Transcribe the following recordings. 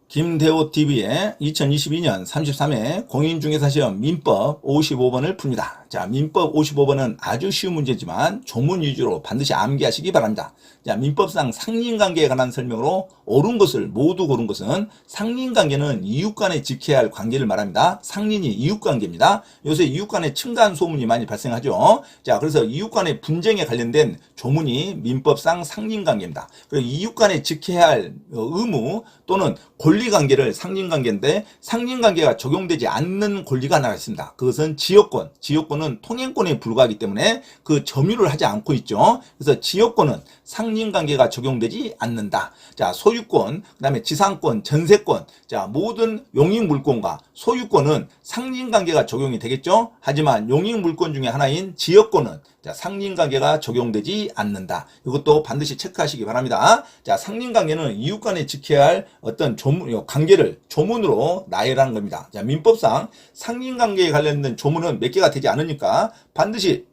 김대호TV의 2022년 33회 공인중개사시험 민법 55번을 풉니다. 자, 민법 55번은 아주 쉬운 문제지만 조문 위주로 반드시 암기하시기 바랍니다. 자, 민법상 상린관계에 관한 설명으로 옳은 것을 모두 고른 것은 상린관계는 이웃간에 지켜야 할 관계를 말합니다. 상린이 이웃관계입니다. 요새 이웃간에 층간 소문이 많이 발생하죠. 자, 그래서 이웃간의 분쟁에 관련된 조문이 민법상 상린관계입니다. 그리고 이웃간에 지켜야 할 의무 또는 권리관계를 상린관계인데 상린관계가 적용되지 않는 권리가 하나 있습니다. 그것은 지역권. 지역권은 통행권에 불과하기 때문에 그 점유를 하지 않고 있죠. 그래서 지역권은 상린관계가 적용되지 않는다. 자, 소유권, 그 다음에 지상권, 전세권, 자, 모든 용익물권과 소유권은 상린관계가 적용이 되겠죠. 하지만 용익물권 중에 하나인 지역권은 자, 상린관계가 적용되지 않는다. 이것도 반드시 체크하시기 바랍니다. 자, 상린관계는 이웃간에 지켜야 할 어떤 관계를 조문으로 나열하는 겁니다. 자, 민법상 상린관계에 관련된 조문은 몇 개가 되지 않으니까 반드시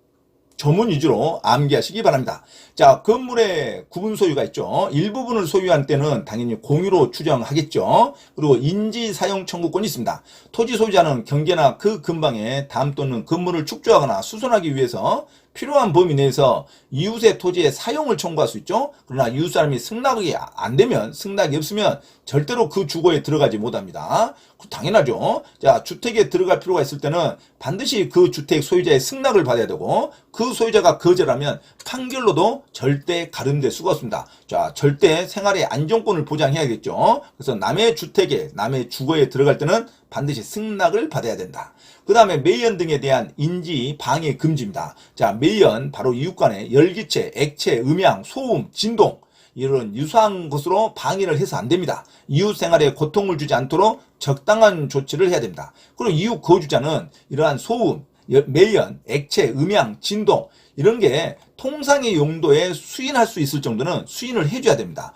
조문 위주로 암기하시기 바랍니다. 자, 건물의 구분 소유가 있죠. 일부분을 소유한 때는 당연히 공유로 추정하겠죠. 그리고 인지 사용 청구권이 있습니다. 토지 소유자는 경계나 그 근방에 담 또는 건물을 축조하거나 수선하기 위해서 필요한 범위 내에서 이웃의 토지의 사용을 청구할 수 있죠. 그러나 이웃 사람이 승낙이 안 되면, 승낙이 없으면 절대로 그 주거에 들어가지 못합니다. 당연하죠. 자, 주택에 들어갈 필요가 있을 때는 반드시 그 주택 소유자의 승낙을 받아야 되고 그 소유자가 거절하면 판결로도 절대 가름될 수가 없습니다. 자, 절대 생활의 안정권을 보장해야겠죠. 그래서 남의 주택에, 남의 주거에 들어갈 때는 반드시 승낙을 받아야 된다. 그 다음에 매연 등에 대한 인지 방해 금지입니다. 자, 매연 바로 이웃간에 열기체, 액체, 음향, 소음, 진동 이런 유사한 것으로 방해를 해서 안 됩니다. 이웃 생활에 고통을 주지 않도록 적당한 조치를 해야 됩니다. 그리고 이웃 거주자는 이러한 소음, 매연, 액체, 음향, 진동 이런 게 통상의 용도에 수인할 수 있을 정도는 수인을 해줘야 됩니다.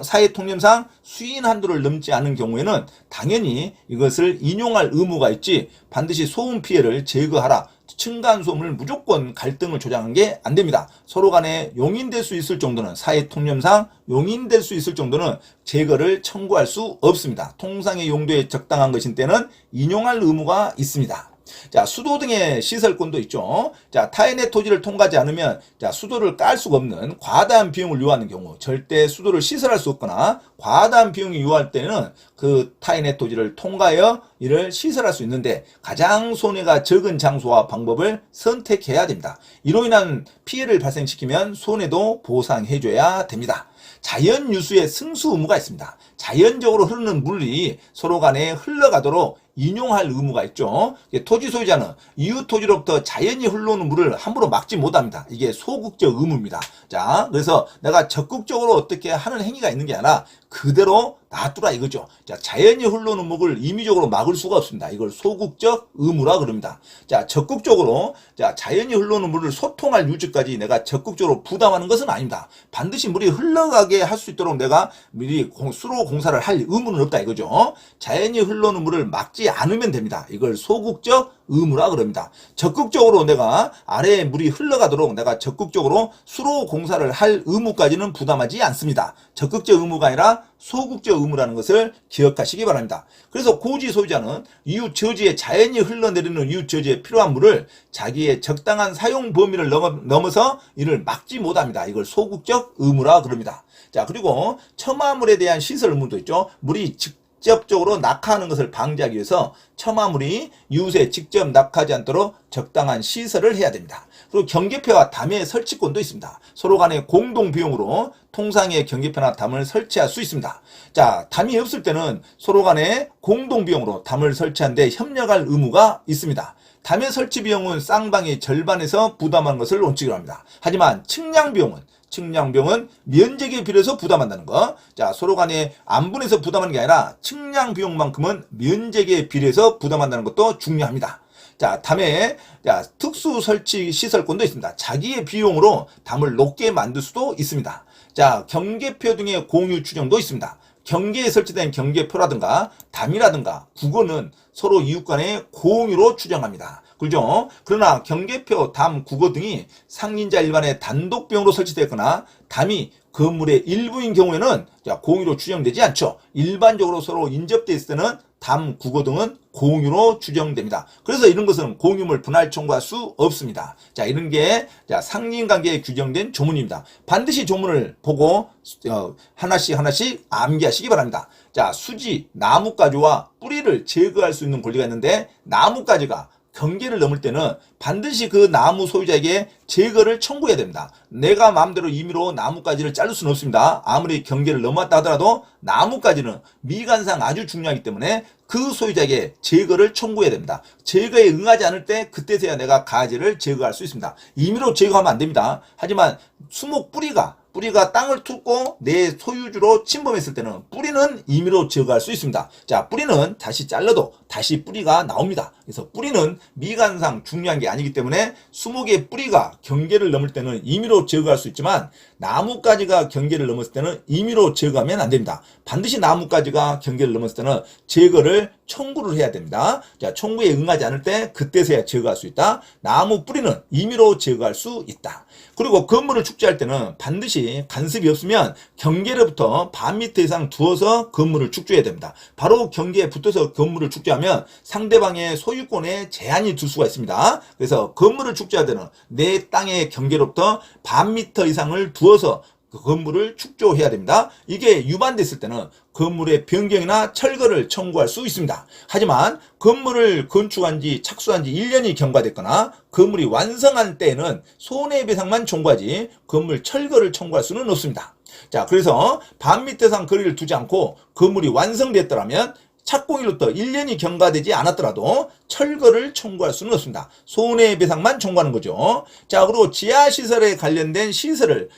사회 통념상 수인 한도를 넘지 않은 경우에는 당연히 이것을 인용할 의무가 있지 반드시 소음 피해를 제거하라. 층간소음을 무조건 갈등을 조장한 게 안 됩니다. 서로 간에 용인될 수 있을 정도는 사회 통념상 용인될 수 있을 정도는 제거를 청구할 수 없습니다. 통상의 용도에 적당한 것인 때는 인용할 의무가 있습니다. 자, 수도 등의 시설권도 있죠. 자, 타인의 토지를 통과하지 않으면 자, 수도를 깔 수가 없는 과다한 비용을 요하는 경우 절대 수도를 시설할 수 없거나 과다한 비용이 요할 때는 그 타인의 토지를 통과하여 이를 시설할 수 있는데 가장 손해가 적은 장소와 방법을 선택해야 됩니다. 이로 인한 피해를 발생시키면 손해도 보상해줘야 됩니다. 자연 유수의 승수 의무가 있습니다. 자연적으로 흐르는 물이 서로 간에 흘러가도록 인용할 의무가 있죠. 토지 소유자는 이웃 토지로부터 자연히 흘러오는 물을 함부로 막지 못합니다. 이게 소극적 의무입니다. 자, 그래서 내가 적극적으로 어떻게 하는 행위가 있는 게 아니라 그대로 놔두라 이거죠. 자, 자연히 흘러오는 물을 임의적으로 막을 수가 없습니다. 이걸 소극적 의무라 그럽니다. 자, 적극적으로 자, 자연히 흘러오는 물을 소통할 유지까지 내가 적극적으로 부담하는 것은 아닙니다. 반드시 물이 흘러가게 할 수 있도록 내가 미리 수로 공사를 할 의무는 없다 이거죠. 자연히 흘러오는 물을 막지 않으면 됩니다. 이걸 소극적 의무라 그럽니다. 적극적으로 내가 아래에 물이 흘러가도록 내가 적극적으로 수로 공사를 할 의무까지는 부담하지 않습니다. 적극적 의무가 아니라 소극적 의무라는 것을 기억하시기 바랍니다. 그래서 고지 소유자는 이웃 저지에 자연히 흘러내리는 이웃 저지에 필요한 물을 자기의 적당한 사용 범위를 넘어서 이를 막지 못합니다. 이걸 소극적 의무라 그럽니다. 자, 그리고 첨화물에 대한 시설 의무도 있죠. 물이 직접적으로 낙하하는 것을 방지하기 위해서 첨화물이 이웃에 직접 낙하하지 않도록 적당한 시설을 해야 됩니다. 그리고 경계표와 담의 설치권도 있습니다. 서로 간의 공동 비용으로 통상의 경계표나 담을 설치할 수 있습니다. 자, 담이 없을 때는 서로 간의 공동 비용으로 담을 설치하는 데 협력할 의무가 있습니다. 담의 설치 비용은 쌍방이 절반에서 부담하는 것을 원칙으로 합니다. 하지만 측량 비용은 면적에 비례해서 부담한다는 거. 자, 서로 간에 안분해서 부담하는 게 아니라 측량 비용만큼은 면적에 비례해서 부담한다는 것도 중요합니다. 자, 담에 특수 설치 시설권도 있습니다. 자기의 비용으로 담을 높게 만들 수도 있습니다. 자, 경계표 등의 공유 추정도 있습니다. 경계에 설치된 경계표라든가 담이라든가 국어는 서로 이웃 간의 공유로 추정합니다. 그죠? 그러나 경계표, 담, 국어 등이 상린자 일반의 단독 비용으로 설치되거나 담이 건물의 일부인 경우에는 자, 공유로 추정되지 않죠. 일반적으로 서로 인접돼 있을 때는 담, 국어 등은 공유로 추정됩니다. 그래서 이런 것은 공유물 분할 청구할 수 없습니다. 자, 이런 게 자, 상린관계에 규정된 조문입니다. 반드시 조문을 보고 하나씩 암기하시기 바랍니다. 자, 수지, 나뭇가지와 뿌리를 제거할 수 있는 권리가 있는데 나뭇가지가 경계를 넘을 때는 반드시 그 나무 소유자에게 제거를 청구해야 됩니다. 내가 마음대로 임의로 나뭇가지를 자를 수는 없습니다. 아무리 경계를 넘었다 하더라도 나뭇가지는 미관상 아주 중요하기 때문에 그 소유자에게 제거를 청구해야 됩니다. 제거에 응하지 않을 때 그때서야 내가 가지를 제거할 수 있습니다. 임의로 제거하면 안 됩니다. 하지만 수목 뿌리가 땅을 뚫고 내 소유주로 침범했을 때는 뿌리는 임의로 제거할 수 있습니다. 자, 뿌리는 다시 잘라도 다시 뿌리가 나옵니다. 그래서 뿌리는 미관상 중요한 게 아니기 때문에 수목의 뿌리가 경계를 넘을 때는 임의로 제거할 수 있지만 나뭇가지가 경계를 넘었을 때는 임의로 제거하면 안 됩니다. 반드시 나뭇가지가 경계를 넘었을 때는 제거를 청구를 해야 됩니다. 자, 청구에 응하지 않을 때 그때서야 제거할 수 있다. 나무 뿌리는 임의로 제거할 수 있다. 그리고 건물을 축제할 때는 반드시 간섭이 없으면 경계로부터 반 미터 이상 두어서 건물을 축제해야 됩니다. 바로 경계에 붙어서 건물을 축제하면 상대방의 소유권에 제한이 둘 수가 있습니다. 그래서 건물을 축제할 때는 내 땅의 경계로부터 반 미터 이상을 두어서 그 건물을 축조해야 됩니다. 이게 위반됐을 때는 건물의 변경이나 철거를 청구할 수 있습니다. 하지만 건물을 건축한 지 착수한 지 1년이 경과됐거나 건물이 완성한 때에는 손해배상만 청구하지 건물 철거를 청구할 수는 없습니다. 자, 그래서 반 미터 이상 거리를 두지 않고 건물이 완성됐더라면 착공일로부터 1년이 경과되지 않았더라도 철거를 청구할 수는 없습니다. 손해배상만 청구하는 거죠. 자, 그리고 지하시설에 관련된 시설을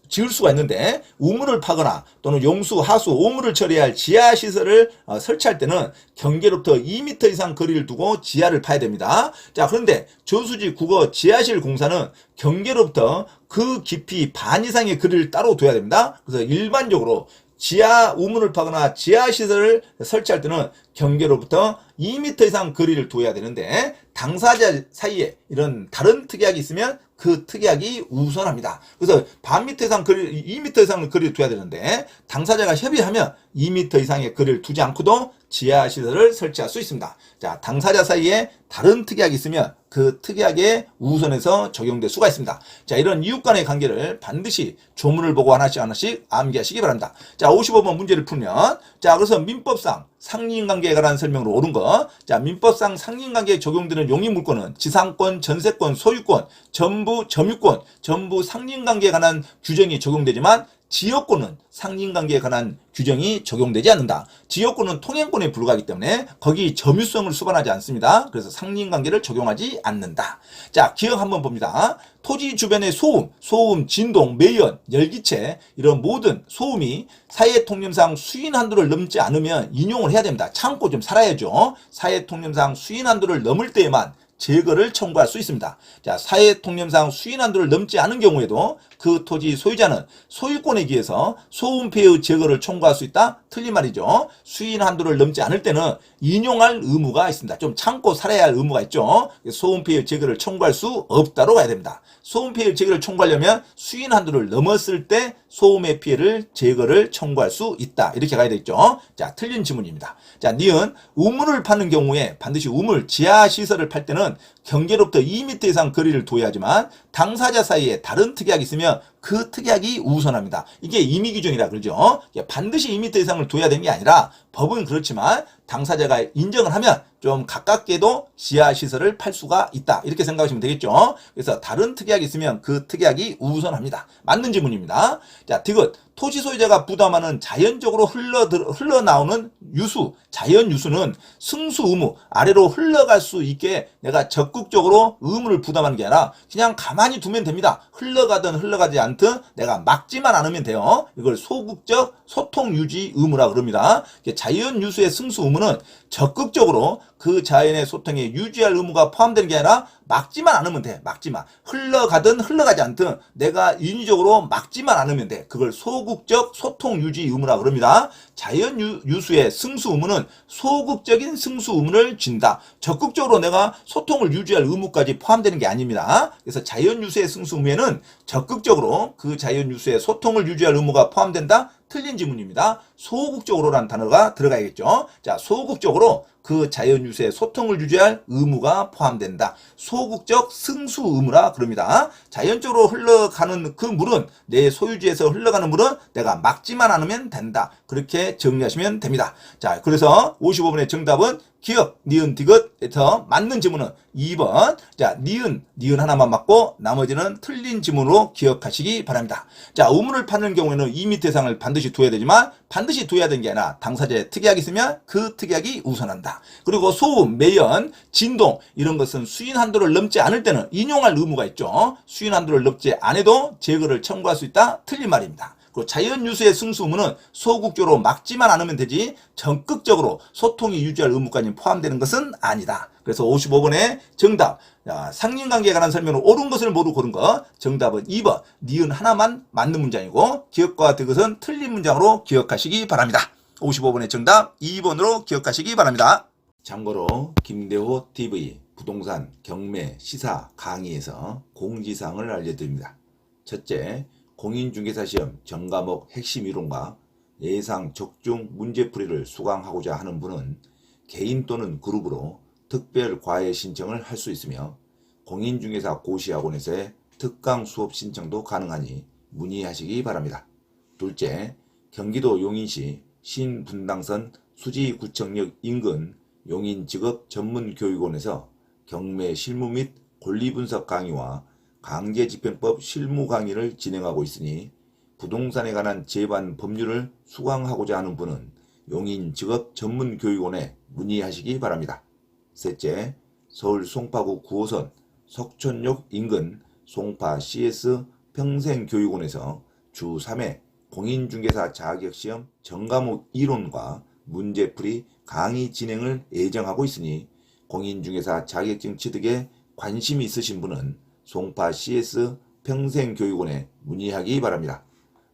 지을 수가 있는데 우물을 파거나 또는 용수, 하수, 오물을 처리할 지하시설을 설치할 때는 경계로부터 2m 이상 거리를 두고 지하를 파야 됩니다. 자, 그런데 저수지, 국어, 지하실 공사는 경계로부터 그 깊이 반 이상의 거리를 따로 둬야 됩니다. 그래서 일반적으로 지하 우물을 파거나 지하시설을 설치할 때는 경계로부터 2m 이상 거리를 둬야 되는데 당사자 사이에 이런 다른 특약이 있으면 그 특약이 우선합니다. 그래서 반 미터 이상 거리, 2m 이상 거리를 둬야 되는데 당사자가 협의하면 2m 이상의 거리를 두지 않고도 지하시설을 설치할 수 있습니다. 자, 당사자 사이에 다른 특약이 있으면 그 특약에 우선해서 적용될 수가 있습니다. 자, 이런 이웃 간의 관계를 반드시 조문을 보고 하나씩 암기하시기 바랍니다. 자, 55번 문제를 풀면 자, 그래서 민법상 상린관계에 관한 설명으로 옳은 거. 자, 민법상 상린관계에 적용되는 용익물권은 지상권, 전세권, 소유권, 전부 점유권, 전부 상린관계에 관한 규정이 적용되지만 지역권은 상린관계에 관한 규정이 적용되지 않는다. 지역권은 통행권에 불과하기 때문에 거기 점유성을 수반하지 않습니다. 그래서 상린관계를 적용하지 않는다. 자, 기억 한번 봅니다. 토지 주변의 소음, 진동, 매연, 열기체 이런 모든 소음이 사회통념상 수인 한도를 넘지 않으면 인용을 해야 됩니다. 참고 좀 살아야죠. 사회통념상 수인 한도를 넘을 때에만 제거를 청구할 수 있습니다. 자, 사회통념상 수인 한도를 넘지 않은 경우에도 그 토지 소유자는 소유권에 기해서 소음 폐의 제거를 청구할 수 있다? 틀린 말이죠. 수인 한도를 넘지 않을 때는 인용할 의무가 있습니다. 좀 참고 살아야 할 의무가 있죠. 소음 폐의 제거를 청구할 수 없다로 가야 됩니다. 소음 폐의 제거를 청구하려면 수인 한도를 넘었을 때 소음의 피해를 제거를 청구할 수 있다. 이렇게 가야 되겠죠. 자, 틀린 지문입니다. 자, 니은 우물을 파는 경우에 반드시 우물, 지하시설을 팔 때는 경계로부터 2m 이상 거리를 둬야 하지만 당사자 사이에 다른 특약이 있으면 그 특약이 우선합니다. 이게 임의규정이라 그러죠. 반드시 2m 이상을 둬야 되는 게 아니라 법은 그렇지만 당사자가 인정을 하면 좀 가깝게도 지하시설을 팔 수가 있다. 이렇게 생각하시면 되겠죠. 그래서 다른 특약이 있으면 그 특약이 우선합니다. 맞는 지문입니다. 자, 디귿. 토지 소유자가 부담하는 자연적으로 흘러나오는 유수, 자연 유수는 승수 의무, 아래로 흘러갈 수 있게 내가 적극적으로 의무를 부담하는 게 아니라 그냥 가만히 두면 됩니다. 흘러가든 흘러가지 않든 내가 막지만 않으면 돼요. 이걸 소극적 소통 유지 의무라 그럽니다. 자연 유수의 승수 의무는 적극적으로 그 자연의 소통에 유지할 의무가 포함되는 게 아니라 막지만 않으면 돼. 막지만. 흘러가든 흘러가지 않든 내가 인위적으로 막지만 않으면 돼. 그걸 소극적 소통 유지 의무라 그럽니다. 자연 유수의 승수 의무는 소극적인 승수 의무를 진다. 적극적으로 내가 소통을 유지할 의무까지 포함되는 게 아닙니다. 그래서 자연 유수의 승수 의무에는 적극적으로 그 자연 유수의 소통을 유지할 의무가 포함된다. 틀린 지문입니다. 소극적으로라는 단어가 들어가야겠죠. 자, 소극적으로 그 자연유수의 소통을 유지할 의무가 포함된다. 소극적 승수 의무라 그럽니다. 자연적으로 흘러가는 그 물은 내 소유지에서 흘러가는 물은 내가 막지만 않으면 된다. 그렇게 정리하시면 됩니다. 자, 그래서 55번의 정답은 기억, 니은, 디귿에서 맞는 지문은 2번. 자, 니은 하나만 맞고 나머지는 틀린 지문으로 기억하시기 바랍니다. 자, 의문을 파는 경우에는 이미 대상을 반드시 두어야 되지만 반드시 두어야 되는 게 아니라 당사자의 특약이 있으면 그 특약이 우선한다. 그리고 소음, 매연, 진동 이런 것은 수인 한도를 넘지 않을 때는 인용할 의무가 있죠. 수인 한도를 넘지 않아도 제거를 청구할 수 있다. 틀린 말입니다. 그리고 자연유수의 승수 의무는 소극적으로 막지만 않으면 되지 적극적으로 소통이 유지할 의무까지 포함되는 것은 아니다. 그래서 55번의 정답, 상린관계에 관한 설명을 옳은 것을 모두 고른 것, 정답은 2번 니은 하나만 맞는 문장이고 기억과 디귿은 틀린 문장으로 기억하시기 바랍니다. 55번의 정답 2번으로 기억하시기 바랍니다. 참고로 김대호 TV 부동산 경매 시사 강의에서 공지사항을 알려드립니다. 첫째, 공인중개사 시험 전과목 핵심 이론과 예상 적중 문제풀이를 수강하고자 하는 분은 개인 또는 그룹으로 특별 과외 신청을 할 수 있으며 공인중개사 고시학원에서의 특강 수업 신청도 가능하니 문의하시기 바랍니다. 둘째, 경기도 용인시 신분당선 수지구청역 인근 용인직업전문교육원에서 경매 실무 및 권리분석 강의와 강제집행법 실무 강의를 진행하고 있으니 부동산에 관한 제반 법률을 수강하고자 하는 분은 용인직업전문교육원에 문의하시기 바랍니다. 셋째, 서울 송파구 9호선 석촌역 인근 송파 CS 평생교육원에서 주 3회 공인중개사 자격시험 전과목 이론과 문제풀이 강의 진행을 예정하고 있으니 공인중개사 자격증 취득에 관심이 있으신 분은 송파 CS 평생교육원에 문의하기 바랍니다.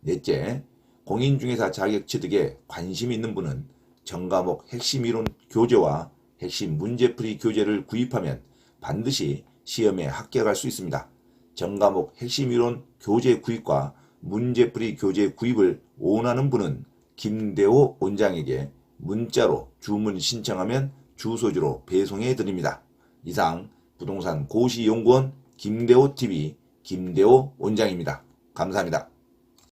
넷째, 공인중개사 자격 취득에 관심이 있는 분은 전과목 핵심 이론 교재와 핵심 문제풀이 교재를 구입하면 반드시 시험에 합격할 수 있습니다. 전과목 핵심 이론 교재 구입과 문제풀이 교재 구입을 원하는 분은 김대호 원장에게 문자로 주문 신청하면 주소지로 배송해 드립니다. 이상 부동산 고시연구원 김대호 TV 김대호 원장입니다. 감사합니다.